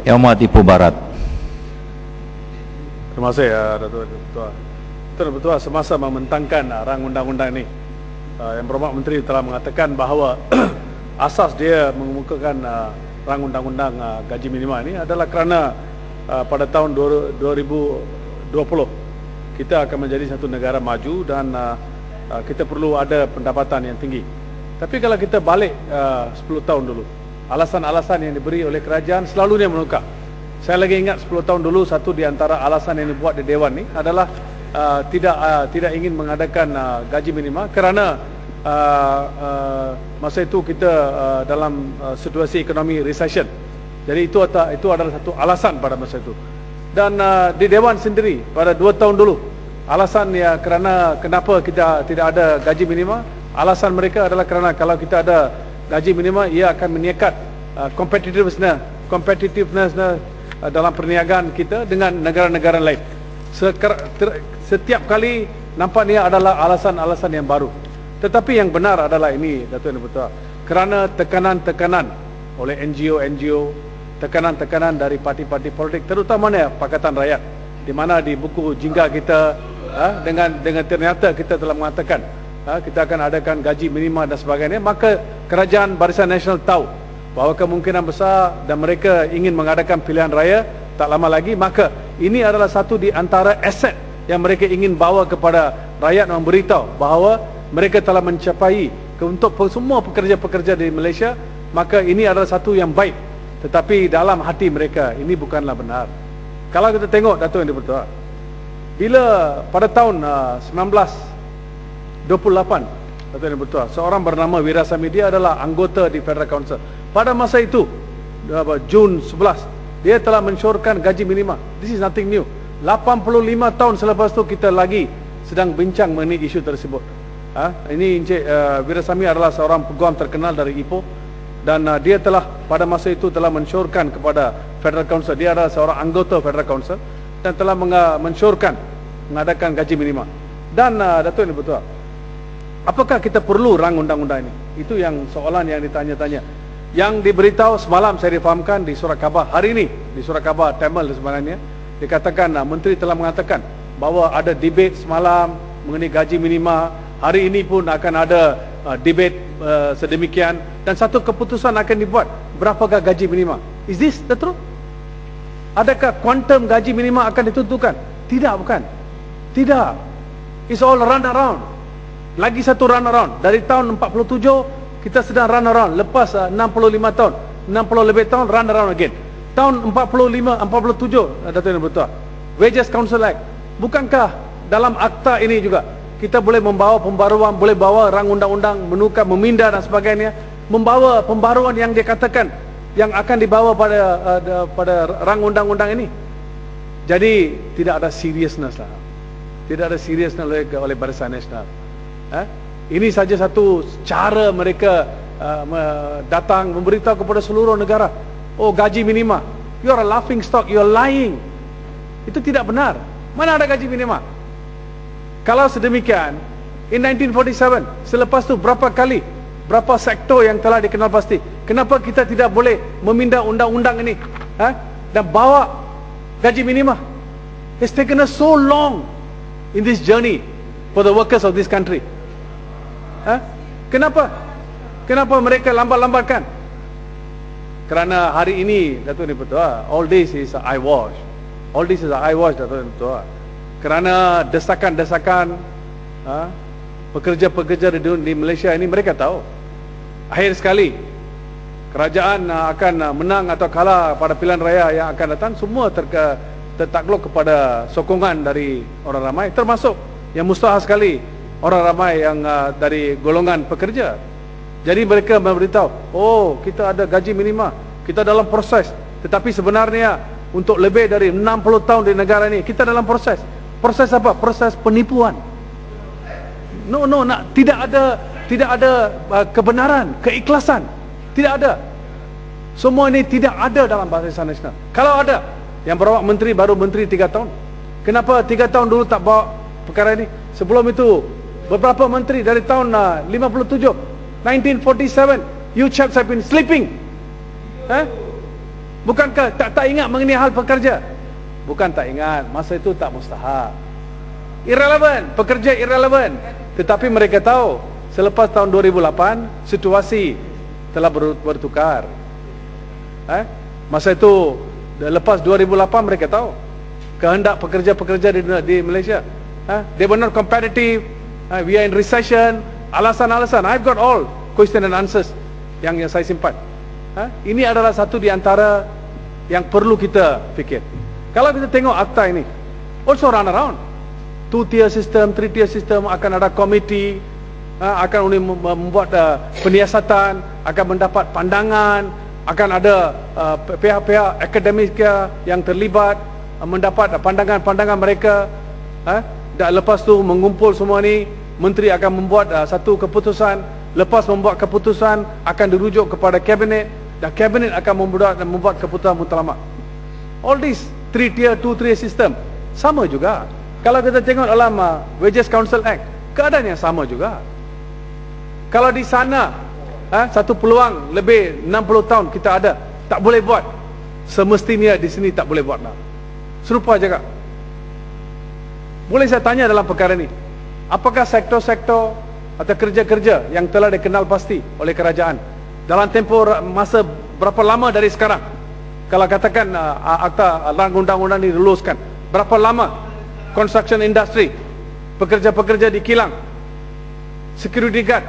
Yang Amat Ipoh Barat. Terima kasih Datuk Ketua. Betul, semasa membentangkan rang undang-undang ini, Yang Berhormat Menteri telah mengatakan bahawa asas dia mengemukakan rang undang-undang gaji minima ini adalah kerana pada tahun 2020 kita akan menjadi satu negara maju dan kita perlu ada pendapatan yang tinggi. Tapi kalau kita balik 10 tahun dulu, alasan-alasan yang diberi oleh kerajaan selalunya menukar. Saya lagi ingat 10 tahun dulu, satu di antara alasan yang dibuat di Dewan ni adalah tidak ingin mengadakan gaji minima kerana masa itu kita dalam situasi ekonomi recession. Jadi itu adalah satu alasan pada masa itu. Dan di Dewan sendiri pada 2 tahun dulu, alasan ya kerana kenapa kita tidak ada gaji minima, alasan mereka adalah kerana kalau kita ada gaji minima, ia akan menyekat competitiveness dalam perniagaan kita dengan negara-negara lain. Setiap kali nampaknya adalah alasan-alasan yang baru. Tetapi yang benar adalah ini, Datuk Yang Betul, kerana tekanan-tekanan oleh NGO, tekanan-tekanan dari parti-parti politik, terutamanya Pakatan Rakyat, di mana di buku jingga kita dengan ternyata kita telah mengatakan kita akan adakan gaji minima dan sebagainya, maka Kerajaan Barisan Nasional tahu bahawa kemungkinan besar dan mereka ingin mengadakan pilihan raya tak lama lagi, maka ini adalah satu di antara aset yang mereka ingin bawa kepada rakyat, memberitahu bahawa mereka telah mencapai untuk semua pekerja-pekerja di Malaysia, maka ini adalah satu yang baik. Tetapi dalam hati mereka ini bukanlah benar. Kalau kita tengok, Datuk Yang Dipertua, bila pada tahun 1928, Datuk Yang Dipertua, seorang bernama Wirasamy, dia adalah anggota di Federal Council. Pada masa itu, Jun 11, dia telah mensyorkan gaji minima. This is nothing new. 85 tahun selepas itu kita lagi sedang bincang mengenai isu tersebut. Ini Encik Wirasamy adalah seorang peguam terkenal dari Ipoh, dan dia telah pada masa itu telah mensyorkan kepada Federal Council. Dia adalah seorang anggota Federal Council dan telah mensyorkan mengadakan gaji minima. Dan Datuk Yang Betul, apakah kita perlu rang undang-undang ini? Itu yang soalan yang ditanya-tanya. Yang diberitahu semalam saya difahamkan di Surat Khabar hari ini, di Surat Khabar Tamil sebenarnya, dikatakan Menteri telah mengatakan bahawa ada debate semalam mengenai gaji minima. Hari ini pun akan ada debate sedemikian dan satu keputusan akan dibuat berapakah gaji minima. Is this the truth? Adakah kuantum gaji minima akan ditentukan? Tidak, bukan. Tidak. It's all run around. Lagi satu run around. Dari tahun 47 kita sedang run around. Lepas 65 tahun, 60 lebih tahun, run around again. Tahun 47, Datuk Yang Betul, Wages Council Act. Bukankah dalam akta ini juga kita boleh membawa pembaruan, boleh bawa rang undang-undang, menukar, memindah dan sebagainya, membawa pembaruan yang dikatakan yang akan dibawa pada rang undang-undang ini. Jadi tidak ada seriousness lah. Tidak ada seriousness oleh Barisan Nasional. Ini saja satu cara mereka datang memberitahu kepada seluruh negara, oh gaji minima, you are a laughing stock, you are lying. Itu tidak benar. Mana ada gaji minima? Kalau sedemikian, in 1947, selepas itu berapa kali, berapa sektor yang telah dikenal pasti. Kenapa kita tidak boleh memindah undang-undang ini dan bawa gaji minima? It's taken us so long in this journey for the workers of this country. Kenapa? Kenapa mereka lambat-lambatkan? Kerana hari ini, Datuk Yang Betul, all this is eyewash. All this is eyewash, Datuk Yang Betul. Kerana desakan-desakan pekerja-pekerja di Malaysia ini, mereka tahu akhir sekali kerajaan akan menang atau kalah pada pilihan raya yang akan datang, semua tertakluk kepada sokongan dari orang ramai, termasuk yang mustahil sekali orang ramai yang dari golongan pekerja. Jadi mereka memberitahu, oh kita ada gaji minima, kita dalam proses. Tetapi sebenarnya untuk lebih dari 60 tahun di negara ini kita dalam proses. Proses apa? Proses penipuan. Tidak ada kebenaran, keikhlasan. Tidak ada. Semua ini tidak ada dalam Barisan Nasional. Kalau ada, Yang Berhormat Menteri baru menteri 3 tahun. Kenapa 3 tahun dulu tak bawa perkara ini? Sebelum itu beberapa menteri dari tahun 1947, you chaps have been sleeping. Bukankah tak ingat mengenai hal pekerja? Bukan tak ingat, masa itu tak mustahak. Irrelevant, pekerja irrelevant. Tetapi mereka tahu, selepas tahun 2008, situasi telah bertukar. Masa itu, lepas 2008 mereka tahu kehendak pekerja-pekerja di Malaysia. They were not competitive. We are in recession. Alasan-alasan. I've got all question and answers yang saya simpan. Ini adalah satu di antara yang perlu kita fikir. Kalau kita tengok akta ini, also run around. 2-tier system, 3-tier system, akan ada komiti, akan membuat penyiasatan, akan mendapat pandangan, akan ada pihak-pihak akademik yang terlibat, mendapat pandangan-pandangan mereka. Dan lepas tu mengumpul semua ni, menteri akan membuat satu keputusan. Lepas membuat keputusan, akan dirujuk kepada kabinet, dan kabinet akan membuat keputusan mutlamak. All this 3-tier, 2-tier system sama juga. Kalau kita tengok dalam Wages Council Act, keadaan yang sama juga. Kalau di sana satu peluang lebih 60 tahun kita ada, tak boleh buat, semestinya di sini tak boleh buat lah. Serupa juga. Boleh saya tanya dalam perkara ini, apakah sektor-sektor atau kerja-kerja yang telah dikenal pasti oleh kerajaan dalam tempoh masa berapa lama dari sekarang, kalau katakan akta undang-undang ini diluluskan, berapa lama construction industry, pekerja-pekerja di kilang, security guard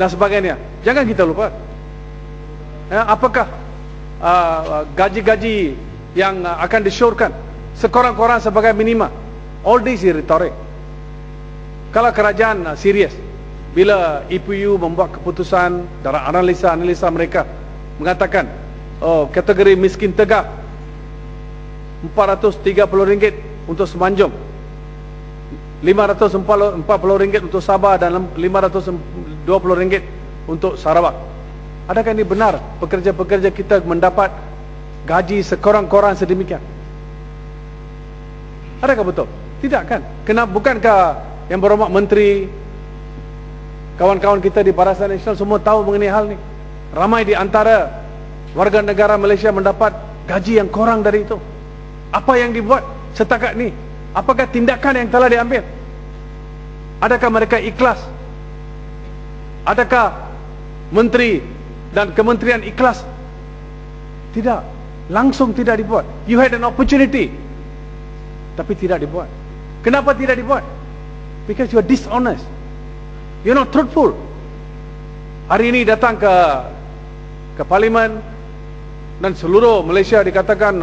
dan sebagainya, jangan kita lupa. Apakah gaji-gaji yang akan disyorkan sekurang-kurang sebagai minima? All this is rhetoric. Kalau kerajaan serius, bila EPU membuat keputusan dalam analisa mereka mengatakan, kategori miskin tegak RM430 untuk Semenanjung, RM540 untuk Sabah, dan RM520 untuk Sarawak. Adakah ini benar pekerja-pekerja kita mendapat gaji sekurang-kurang sedemikian? Adakah betul? Tidak kan? Kenapa? Bukankah yang berhormat menteri, kawan-kawan kita di Barisan Nasional semua tahu mengenai hal ini? Ramai di antara warga negara Malaysia mendapat gaji yang kurang dari itu. Apa yang dibuat setakat ni? Apakah tindakan yang telah diambil? Adakah mereka ikhlas? Adakah menteri dan kementerian ikhlas? Tidak. Langsung tidak dibuat. You had an opportunity, tapi tidak dibuat. Kenapa tidak dibuat? Because you are dishonest. You are not truthful. Hari ini datang ke parlimen, dan seluruh Malaysia dikatakan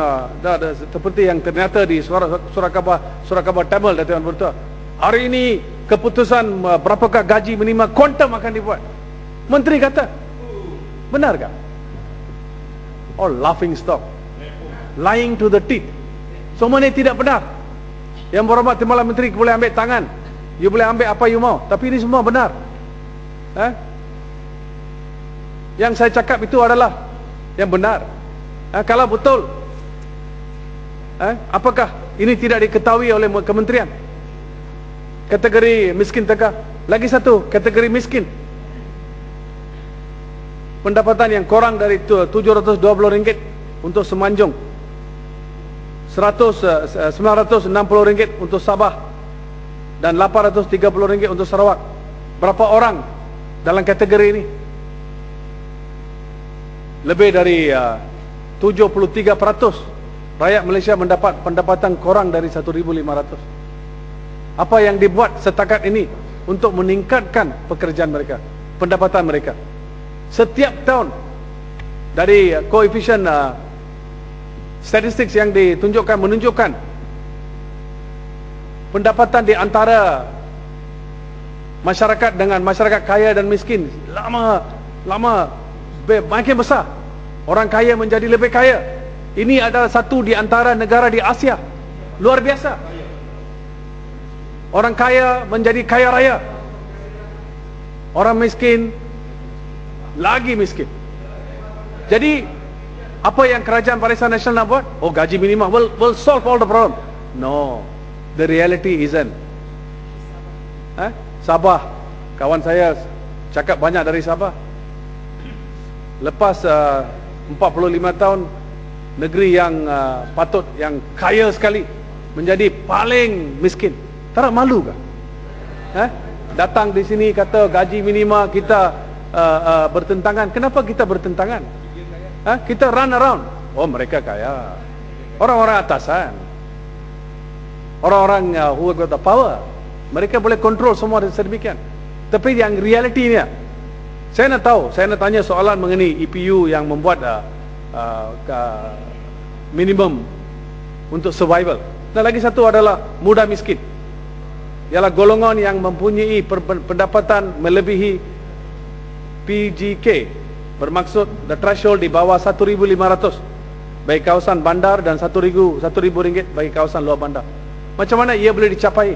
seperti yang ternyata di Surat Khabar Tamil datang berita. Hari ini keputusan berapakah gaji minima kuantum akan dibuat. Menteri kata. Benarkah? All laughing stock. Lying to the teeth. Semua ini tidak benar. Yang berhormat Timbalan Menteri boleh ambil tangan, you boleh ambil apa you mau, tapi ini semua benar. Yang saya cakap itu adalah yang benar. Kalau betul, apakah ini tidak diketahui oleh kementerian? Kategori miskin tegak. Lagi satu kategori miskin, pendapatan yang kurang dari RM720 untuk Semenanjung, RM960 untuk Sabah, dan RM830 untuk Sarawak. Berapa orang dalam kategori ini? Lebih dari 73% rakyat Malaysia mendapat pendapatan kurang dari 1,500. Apa yang dibuat setakat ini untuk meningkatkan pekerjaan mereka, pendapatan mereka? Setiap tahun dari koefisien statistik yang menunjukkan pendapatan di antara masyarakat dengan masyarakat kaya dan miskin lama makin besar. Orang kaya menjadi lebih kaya. Ini adalah satu di antara negara di Asia. Luar biasa. Orang kaya menjadi kaya raya. Orang miskin lagi miskin. Jadi apa yang kerajaan Barisan Nasional nak buat? Oh, gaji minimum will solve all the problem. No, the reality isn't. Sabah, kawan saya cakap banyak dari Sabah. Lepas 45 tahun negeri yang patut, yang kaya sekali, menjadi paling miskin. Tak malu ke? Datang di sini kata gaji minima kita bertentangan. Kenapa kita bertentangan? Kita run around. Oh, mereka kaya, orang-orang atasan, orang-orang who got the power, mereka boleh kontrol semua sedemikian. Tapi yang reality ni, saya nak tahu, saya nak tanya soalan mengenai EPU yang membuat minimum untuk survival. Dan lagi satu adalah muda miskin, ialah golongan yang mempunyai pendapatan melebihi PGK, bermaksud the threshold di bawah 1,500 bagi kawasan bandar dan 1,000 ringgit bagi kawasan luar bandar. Macam mana ia boleh dicapai?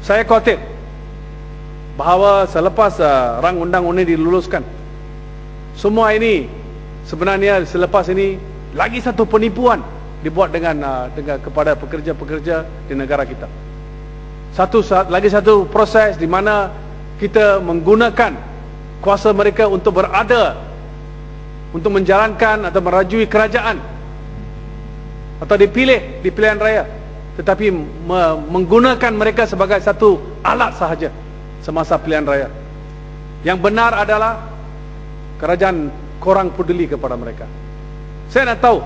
Saya khawatir bahawa selepas rang undang ini diluluskan, semua ini sebenarnya selepas ini lagi satu penipuan dibuat dengan kepada pekerja-pekerja di negara kita. Lagi satu proses di mana kita menggunakan kuasa mereka untuk berada, untuk menjalankan atau merajui kerajaan atau dipilih di pilihan raya, tetapi menggunakan mereka sebagai satu alat sahaja semasa pilihan raya. Yang benar adalah kerajaan kurang peduli kepada mereka. Saya nak tahu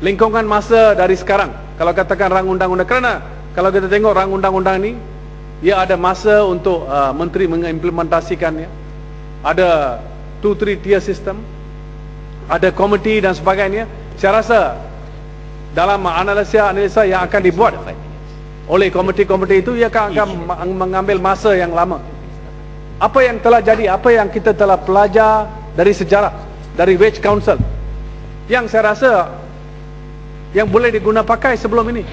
lingkungan masa dari sekarang, kalau katakan rang undang-undang, kerana kalau kita tengok rang undang-undang ni, ia ada masa untuk menteri mengimplementasikannya, ada 2-3 tier system, ada komiti dan sebagainya. Saya rasa dalam analisa yang akan dibuat oleh komiti-komiti itu, ia akan mengambil masa yang lama. Apa yang telah jadi, apa yang kita telah pelajar dari sejarah, dari Wage Council, yang saya rasa yang boleh diguna pakai sebelum ini,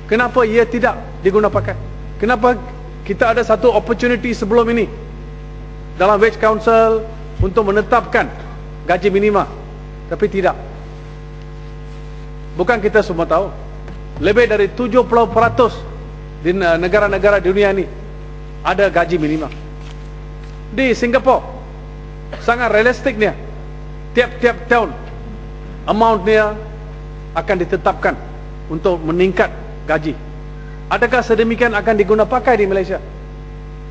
kenapa ia tidak diguna pakai? Kenapa kita ada satu opportunity sebelum ini dalam Wage Council untuk menetapkan gaji minima, tapi tidak? Bukan kita semua tahu, lebih dari 70% di negara-negara dunia ini ada gaji minima. Di Singapura sangat realistiknya, tiap-tiap tahun amountnya akan ditetapkan untuk meningkat gaji. Adakah sedemikian akan diguna pakai di Malaysia?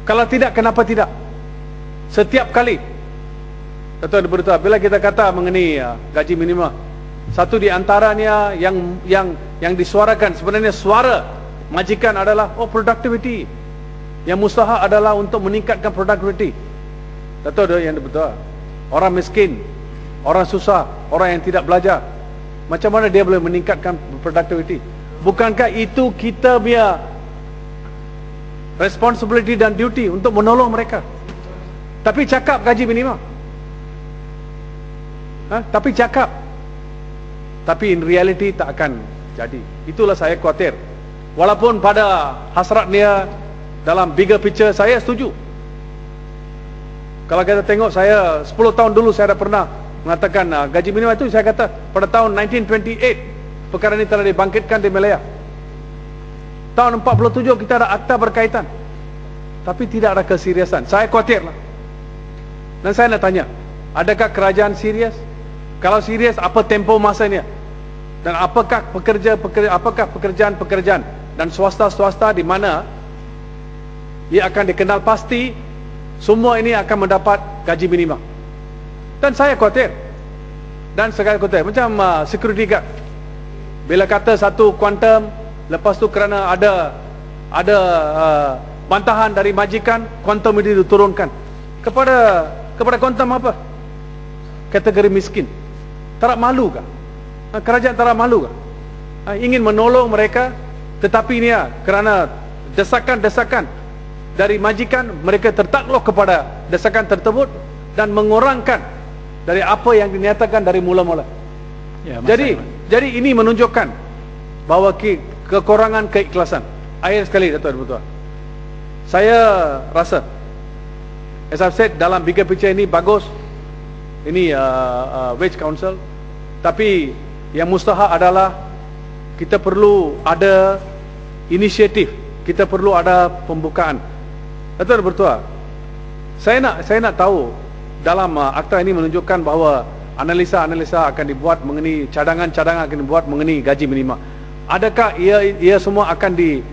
Kalau tidak, kenapa tidak? Setiap kali, betul-betul bila kita kata mengenai gaji minima, satu di antaranya yang disuarakan, sebenarnya suara majikan adalah productivity. Yang mustahak adalah untuk meningkatkan productivity. Betul yang betul. Orang miskin, orang susah, orang yang tidak belajar, macam mana dia boleh meningkatkan productivity? Bukankah itu kita punya responsibility dan duty untuk menolong mereka? Tapi cakap gaji minima, tapi cakap, tapi in reality tak akan jadi. Itulah saya khawatir. Walaupun pada hasratnya dalam bigger picture saya setuju. Kalau kita tengok, saya 10 tahun dulu saya dah pernah mengatakan gaji minimum itu, saya kata pada tahun 1928 perkara ini telah dibangkitkan di Malaya. Tahun 47 kita ada akta berkaitan, tapi tidak ada keseriusan. Saya khawatirlah. Dan saya nak tanya, adakah kerajaan serius? Kalau serius, apa tempoh masanya? Dan apakah pekerjaan-pekerjaan dan swasta-swasta di mana ia akan dikenal pasti semua ini akan mendapat gaji minimum? Dan saya khawatir. Dan sekali khawatir, macam security guard, bila kata satu kuantum, lepas tu kerana ada bantahan dari majikan, kuantum ini diturunkan kepada kuantum apa? Kategori miskin. Tak malu kah? Kerajaan tak malu kah? Ingin menolong mereka, tetapi ni kerana desakan-desakan dari majikan, mereka tertakluk kepada desakan tersebut dan mengurangkan dari apa yang dinyatakan dari mula-mula. Ya, jadi ini menunjukkan bahawa kekurangan keikhlasan. Akhir sekali, Dato' saya rasa, as I've said, dalam bigger picture ini bagus, ini Wage Council, tapi yang mustahak adalah kita perlu ada inisiatif, kita perlu ada pembukaan. Dato' Bertua, saya nak tahu dalam akta ini menunjukkan bahawa analisa-analisa akan dibuat mengenai cadangan-cadangan akan dibuat mengenai gaji minima. Adakah ia semua akan di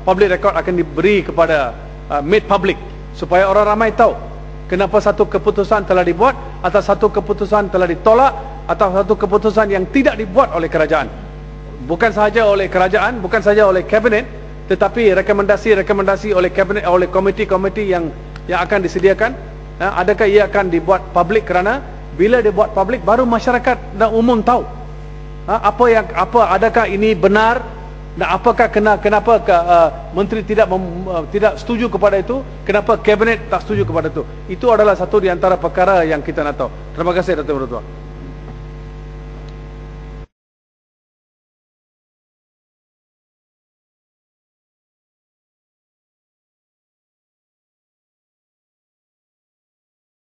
public record akan diberi kepada made public supaya orang ramai tahu kenapa satu keputusan telah dibuat atau satu keputusan telah ditolak atau satu keputusan yang tidak dibuat oleh kerajaan. Bukan sahaja oleh kerajaan, bukan sahaja oleh kabinet, tetapi rekomendasi-rekomendasi oleh kabinet, oleh komiti-komiti yang akan disediakan. Adakah ia akan dibuat public, kerana bila dibuat public baru masyarakat dan umum tahu adakah ini benar dan apakah kenapa menteri tidak setuju kepada itu, kenapa kabinet tak setuju kepada itu. Itu adalah satu di antara perkara yang kita nak tahu. Terima kasih Datuk Mertua.